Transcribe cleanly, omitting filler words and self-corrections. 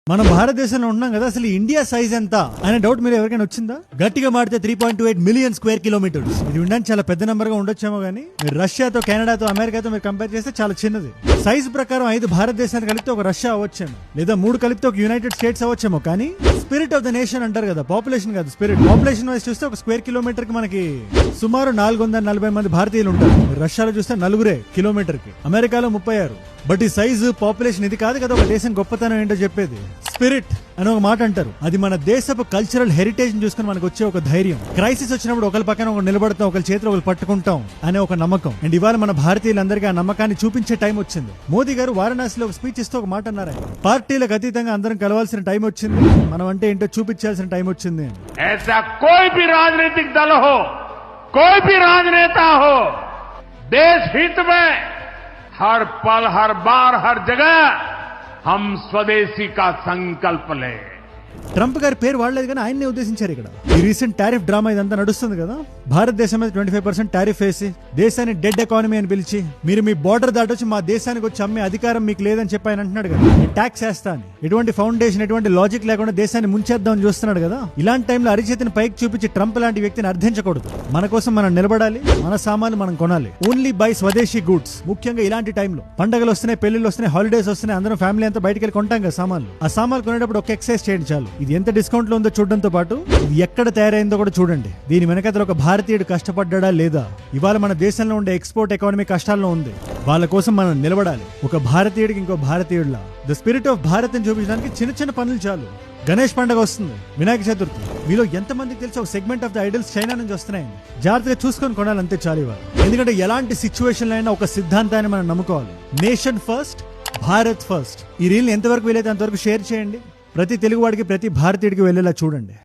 మనం భారతదేశంలో ఉన్నాం కదా, అసలు ఇండియా సైజ్ ఎంత అనే డౌట్ మీరు ఎవరికైనా వచ్చిందా? గట్టిగా మాడితే 3.28 మిలియన్ స్క్వేర్ కిలోమీటర్స్. ఇది ఉండడానికి చాలా పెద్ద నంబర్ గా ఉండొచ్చేమో కానీ మీరు రష్యాతో, కెనడాతో, అమెరికాతో మీరు కంపేర్ చేస్తే చాలా చిన్నది. సైజ్ ప్రకారం 5 భారతదేశాన్ని కలిపితే ఒక రష్యా అవ్వచ్చేమో, లేదా 3 కలిపితే ఒక యునైటెడ్ స్టేట్స్ అవ్వచ్చేమో. కానీ స్పిరిట్ ఆఫ్ ద నేషన్ అంటారు కదా, పాపులేషన్ కాదు స్పిరిట్. పాపులేషన్ వైజ్ చూస్తే ఒక స్క్వేర్ కిలోమీటర్ కి మనకి సుమారు 440 మంది భారతీయులు ఉంటారు. రష్యాలో చూస్తే 4 కిలోమీటర్ కి, అమెరికాలో 36. బట్ ఈ సైజు, పాపులేషన్ ఇది కాదు కదా ఒక దేశం గొప్పతనం ఏంటో చెప్పేది. స్పిరిట్ అని ఒక మాట అంటారు. అది మన దేశపు కల్చరల్ హెరిటేజ్ చూసుకుని మనకు వచ్చే ఒక ధైర్యం. క్రైసిస్ వచ్చినప్పుడు ఒకరి పక్కన ఒకరు నిలబడతాం, ఒకరి చేతిలో ఒకరు పట్టుకుంటాం అనే ఒక నమ్మకం. అండ్ ఇవాళ మన భారతీయులందరికీ ఆ నమ్మకాన్ని చూపించే టైం వచ్చింది. మోదీ గారు వారణాసిలో ఒక స్పీచ్ ఇస్తూ ఒక మాట అన్నారు, పార్టీలకు అతీతంగా అందరం కలవాల్సిన టైం వచ్చింది, మనం అంటే ఏంటో చూపించాల్సిన టైం వచ్చింది. ऐसा कोई भी राजनीतिक दल हो, कोई भी राजनेता हो, देश हित में हर पल, हर बार, हर जगह हम स्वदेशी का संकल्प लें. ట్రంప్ గారి పేరు వాడలేదు కానీ ఆయన్నే ఉద్దేశించారు ఇక్కడ. ఈ రీసెంట్ టారిఫ్ డ్రామా ఇదంతా నడుస్తుంది కదా, భారతదేశం మీద 25% టారిఫ్ వేసి దేశాన్ని డెడ్ ఎకానమీ అని పిలిచి, మీరు మీ బార్డర్ దాటొచ్చి మా దేశానికి వచ్చి అమ్మే అధికారం మీకు లేదని చెప్పి ఆయన అంటున్నాడు కదా. ట్యాక్స్ వేస్తా అని ఎటువంటి ఫౌండేషన్, ఎటువంటి లాజిక్ లేకుండా దేశాన్ని ముంచేద్దామని చూస్తున్నాడు కదా. ఇలాంటి టైంలో అరిచేతిని పైకి చూపించి ట్రంప్ లాంటి వ్యక్తిని అర్థించకూడదు. మన కోసం మనం నిలబడాలి, మన సామాన్లు మనం కొనాలి. ఓన్లీ బై స్వదేశీ గుడ్స్. ముఖ్యంగా ఇలాంటి టైంలో పండుగలు వస్తున్నాయి, పెళ్లిళ్ళు వస్తున్నాయి, హాలిడేస్ వస్తున్నాయి, అందరం ఫ్యామిలీ అంతా బయటకు వెళ్ళి కొంటాం కదా సామాన్లు. ఆ సామాన్లు కొనేటప్పుడు ఒక ఎక్సైజ్ చేయండి చాలు. ఇది ఎంత డిస్కౌంట్ లో ఉందో చూడడంతో పాటు ఇది ఎక్కడ తయారైందో కూడా చూడండి. దీని వెనకాల ఒక భారతీయుడు కష్టపడ్డా లేదా? ఇవాళ మన దేశంలో ఉండే ఎక్స్పోర్ట్ ఎకానమీ కష్టాల్లో ఉంది. వాళ్ళ కోసం మనం నిలబడాలి, ఒక భారతీయుడికి ఇంకో భారతీయుడిలా. ద స్పిరిట్ ఆఫ్ భారత్ అని చూపించడానికి చిన్న చిన్న పనులు చాలు. గణేష్ పండుగ వస్తుంది, వినాయక చతుర్థి. మీలో ఎంతమందికి తెలిసి ఒక segment of the idols China నుంచి వస్తున్నాయండి. జాగ్రత్తగా చూసుకొని కొనాలి, అంతే చాలు ఇవాళ. ఎందుకంటే ఎలాంటి సిచ్యువేషన్ అయినా ఒక సిద్ధాంతాన్ని మనం నమ్ముకోవాలి. Nation first, Bharat first. ఈ రీల్ ఎంతవరకు వీలైతే అంతవరకు షేర్ చేయండి. ప్రతి తెలుగువాడికి, ప్రతి భారతీయుడికి వెళ్ళేలా చూడండి.